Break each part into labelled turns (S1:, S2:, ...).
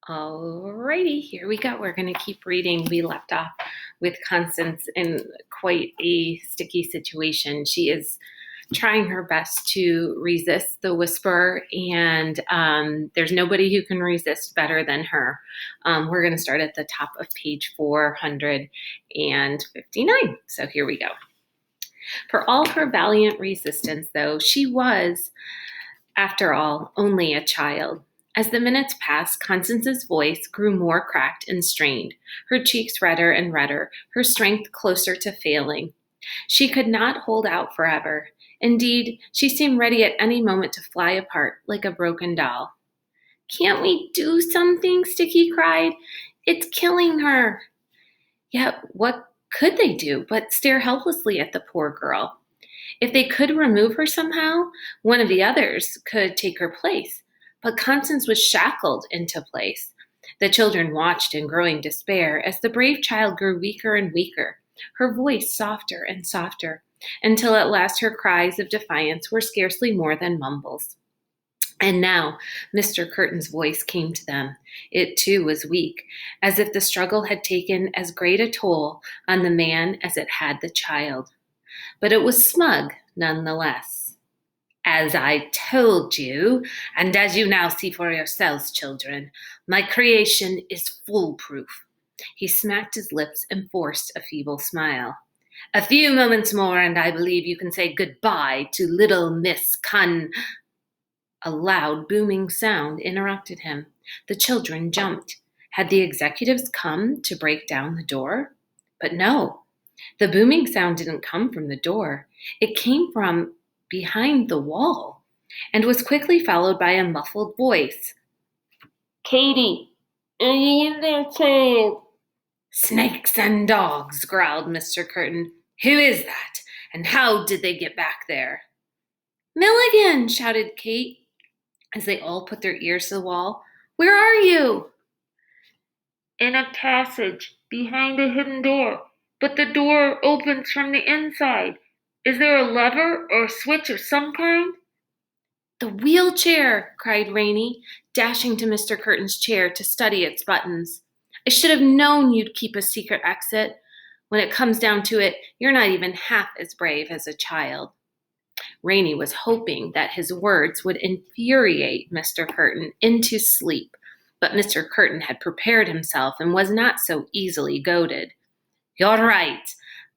S1: Alrighty, here we go. We're going to keep reading. We left off with Constance in quite a sticky situation. She is trying her best to resist the whisper, and there's nobody who can resist better than her. We're going to start at the top of page 459. So here we go. For all her valiant resistance, though, she was, after all, only a child. As the minutes passed, Constance's voice grew more cracked and strained, her cheeks redder and redder, her strength closer to failing. She could not hold out forever. Indeed, she seemed ready at any moment to fly apart like a broken doll. "Can't we do something?" Sticky cried. "It's killing her." Yet what could they do but stare helplessly at the poor girl? If they could remove her somehow, one of the others could take her place. But Constance was shackled into place. The children watched in growing despair as the brave child grew weaker and weaker, her voice softer and softer, until at last her cries of defiance were scarcely more than mumbles. And now Mr. Curtin's voice came to them. It too was weak, as if the struggle had taken as great a toll on the man as it had the child. But it was smug nonetheless. "As I told you, and as you now see for yourselves, children, my creation is foolproof." He smacked his lips and forced a feeble smile. "A few moments more, and I believe you can say goodbye to little Miss Con—" A loud, booming sound interrupted him. The children jumped. Had the executives come to break down the door? But no, the booming sound didn't come from the door. It came from behind the wall, and was quickly followed by a muffled voice. "Katie, are you in there, child?" "Snakes and dogs," growled Mr. Curtin. "Who is that, and how did they get back there?" "Milligan!" shouted Kate, as they all put their ears to the wall. "Where are you?" "In a passage, behind a hidden door, but the door opens from the inside. Is there a lever or a switch of some kind?" "The wheelchair!" cried Rainey, dashing to Mr. Curtin's chair to study its buttons. "I should have known you'd keep a secret exit. When it comes down to it, you're not even half as brave as a child." Rainey was hoping that his words would infuriate Mr. Curtin into sleep, but Mr. Curtin had prepared himself and was not so easily goaded. "You're right.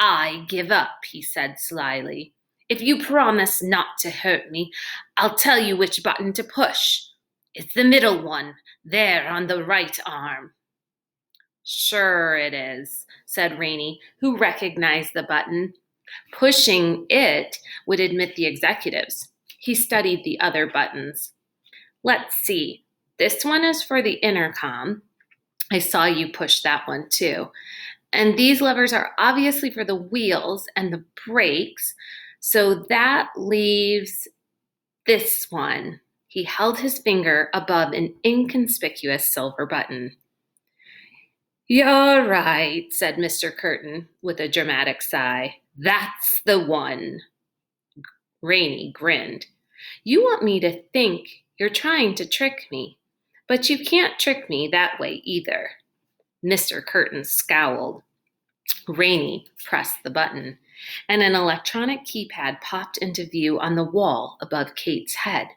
S1: I give up," he said slyly. "If you promise not to hurt me, I'll tell you which button to push. It's the middle one, there on the right arm." "Sure it is," said Rainey, who recognized the button. Pushing it would admit the executives. He studied the other buttons. "Let's see. This one is for the intercom. I saw you push that one too. And these levers are obviously for the wheels and the brakes. So that leaves this one." He held his finger above an inconspicuous silver button. "You're right," said Mr. Curtin with a dramatic sigh. "That's the one." Rainey grinned. "You want me to think you're trying to trick me, but you can't trick me that way either." Mr. Curtin scowled. Rainey pressed the button, and an electronic keypad popped into view on the wall above Kate's head.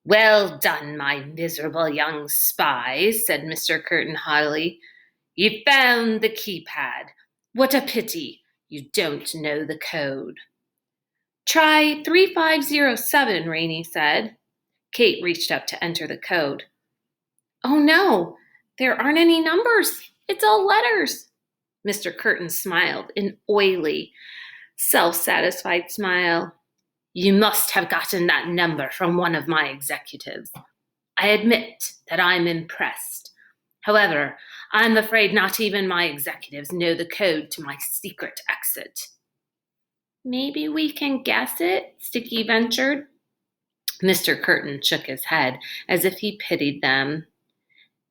S1: "Well done, my miserable young spies," said Mr. Curtin haughtily. "You found the keypad. What a pity you don't know the code." "Try 3507, Rainey said. Kate reached up to enter the code. "Oh no, there aren't any numbers. It's all letters." Mr. Curtin smiled, an oily, self-satisfied smile. "You must have gotten that number from one of my executives. I admit that I'm impressed. However, I'm afraid not even my executives know the code to my secret exit." "Maybe we can guess it," Sticky ventured. Mr. Curtin shook his head as if he pitied them.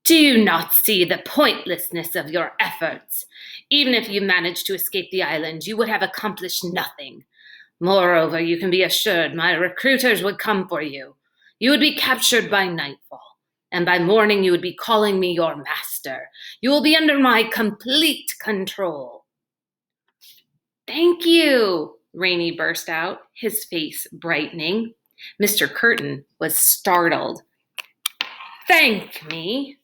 S1: "Do you not see the pointlessness of your efforts? Even if you managed to escape the island, you would have accomplished nothing. Moreover, you can be assured my recruiters would come for you. You would be captured by nightfall, And by morning you would be calling me your master. You will be under my complete control. Thank you, Rainey burst out, his face brightening. Mr. Curtin was startled. Thank me?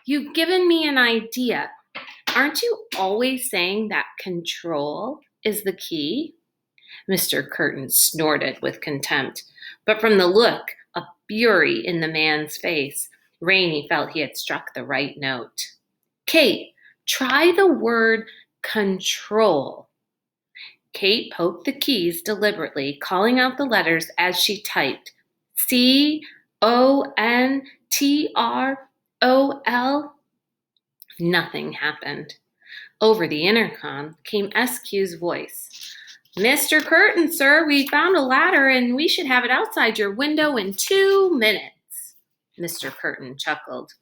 S1: You've given me an idea. Aren't you always saying that control is the key? Mr. Curtin snorted with contempt, but from the look of fury in the man's face, Rainey felt he had struck the right note. Kate, try the word control. Kate poked the keys deliberately, calling out the letters as she typed. Control. Nothing happened. Over the intercom came SQ's voice. Mr. Curtin, sir, we found a ladder and we should have it outside your window in 2 minutes. Mr. Curtin chuckled.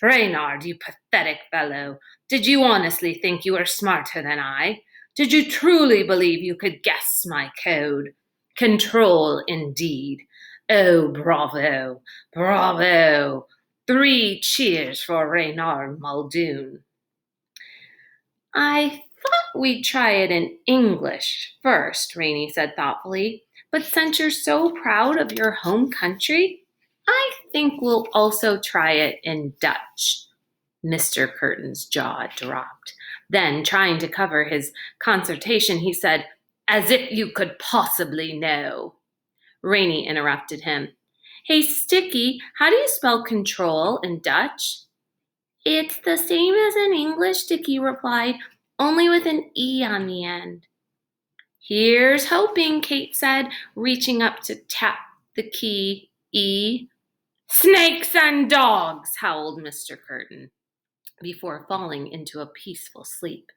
S1: Reynard, you pathetic fellow, did you honestly think you were smarter than I? Did you truly believe you could guess my code? Control, indeed. Oh, bravo, bravo. 3 cheers for Reynard Muldoon. I thought we'd try it in English first, Rainey said thoughtfully. But since you're so proud of your home country, I think we'll also try it in Dutch. Mr. Curtin's jaw dropped. Then, trying to cover his consternation, he said, as if you could possibly know. Rainey interrupted him. Hey, Sticky, how do you spell control in Dutch? It's the same as in English, Sticky replied, only with an E on the end. Here's hoping, Kate said, reaching up to tap the key E. Snakes and dogs, howled Mr. Curtin, before falling into a peaceful sleep.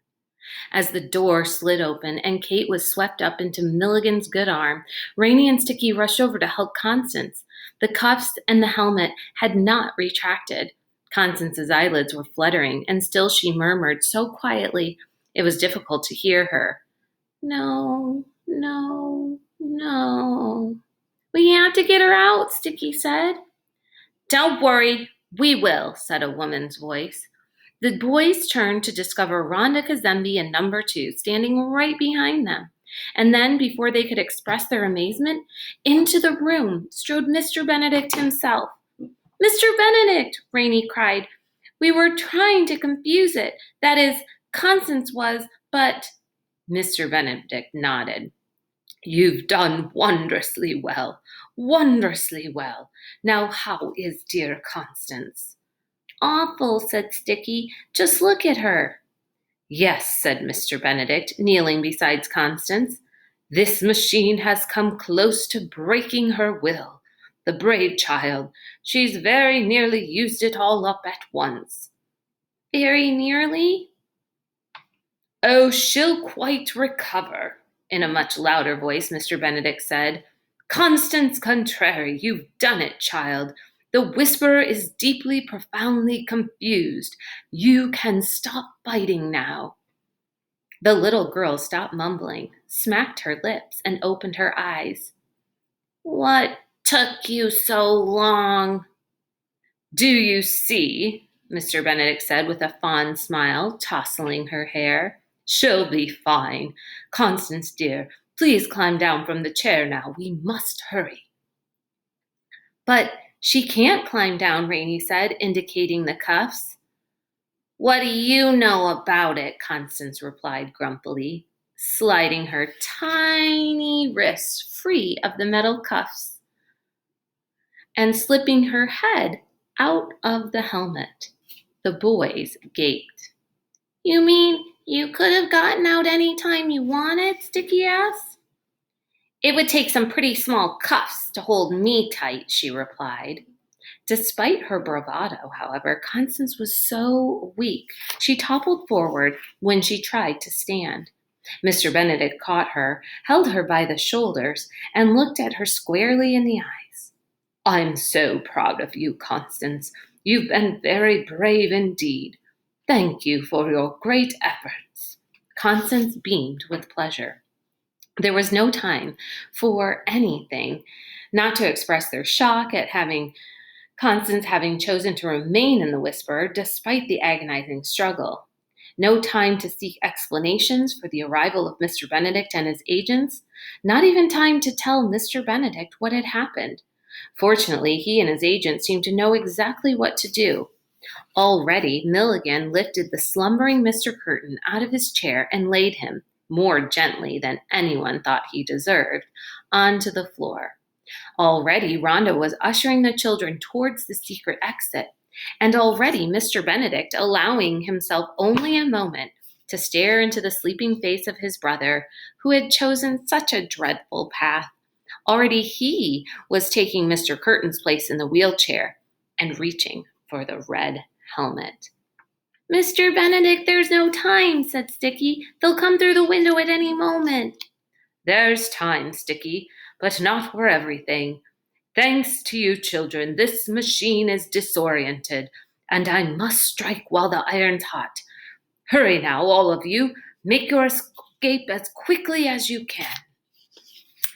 S1: As the door slid open and Kate was swept up into Milligan's good arm, Rainey and Sticky rushed over to help Constance. The cuffs and the helmet had not retracted. Constance's eyelids were fluttering, and still she murmured so quietly it was difficult to hear her. No, no, no. We have to get her out, Sticky said. Don't worry, we will, said a woman's voice. The boys turned to discover Rhonda Kazembe and number 2 standing right behind them. And then, before they could express their amazement, into the room strode Mr. Benedict himself. Mr. Benedict, Rainey cried. We were trying to confuse it. That is, Constance was, but... Mr. Benedict nodded. You've done wondrously well, wondrously well. Now how is dear Constance? Awful, said Sticky. Just look at her. Yes, said Mr. Benedict, kneeling beside Constance. This machine has come close to breaking her will. The brave child. She's very nearly used it all up at once. Very nearly? Oh, she'll quite recover. In a much louder voice, Mr. Benedict said, Constance Contrary, you've done it, child. The whisperer is deeply, profoundly confused. You can stop fighting now. The little girl stopped mumbling, smacked her lips, and opened her eyes. What took you so long? Do you see? Mr. Benedict said with a fond smile, tousling her hair. She'll be fine. Constance, dear, please climb down from the chair now. We must hurry. But she can't climb down, Rainey said, indicating the cuffs. What do you know about it? Constance replied grumpily, sliding her tiny wrists free of the metal cuffs and slipping her head out of the helmet. The boys gaped. You mean you could have gotten out any time you wanted? Sticky asked. It would take some pretty small cuffs to hold me tight, she replied. Despite her bravado, however, Constance was so weak she toppled forward when she tried to stand. Mr. Benedict caught her, held her by the shoulders, and looked at her squarely in the eyes. I'm so proud of you, Constance. You've been very brave indeed. Thank you for your great efforts. Constance beamed with pleasure. There was no time for anything, not to express their shock at having Constance having chosen to remain in the Whisperer despite the agonizing struggle. No time to seek explanations for the arrival of Mr. Benedict and his agents, not even time to tell Mr. Benedict what had happened. Fortunately, he and his agent seemed to know exactly what to do. Already, Milligan lifted the slumbering Mr. Curtin out of his chair and laid him, more gently than anyone thought he deserved, onto the floor. Already, Rhonda was ushering the children towards the secret exit, and already Mr. Benedict allowing himself only a moment to stare into the sleeping face of his brother, who had chosen such a dreadful path. Already he was taking Mr. Curtin's place in the wheelchair and reaching for the red helmet. "Mr. Benedict, there's no time," said Sticky. "They'll come through the window at any moment." "There's time, Sticky, but not for everything. Thanks to you children, this machine is disoriented, and I must strike while the iron's hot. Hurry now, all of you. Make your escape as quickly as you can."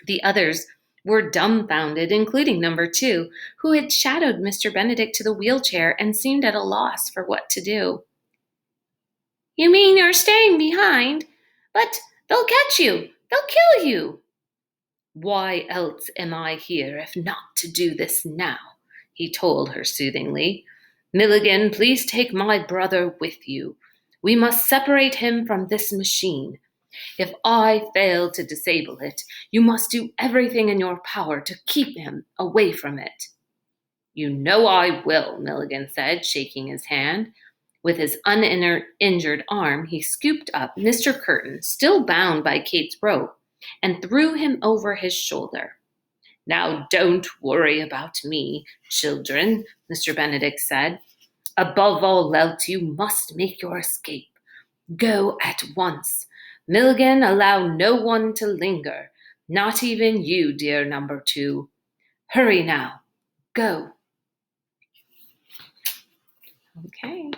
S1: The others were dumbfounded, including number 2, who had shadowed Mr. Benedict to the wheelchair and seemed at a loss for what to do. "You mean you're staying behind? But they'll catch you. They'll kill you." "Why else am I here if not to do this now?" he told her soothingly. "Milligan, please take my brother with you. We must separate him from this machine. If I fail to disable it, you must do everything in your power to keep him away from it." "You know I will," Milligan said, shaking his hand. With his uninjured arm, he scooped up Mr. Curtin, still bound by Kate's rope, and threw him over his shoulder. "Now don't worry about me, children," Mr. Benedict said. "Above all else, you must make your escape. Go at once. Milligan, allow no one to linger, not even you, dear number 2. Hurry now. Go." Okay.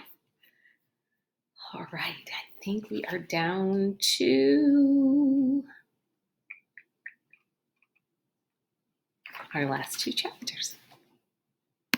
S1: All right. I think we are down to our last 2 chapters.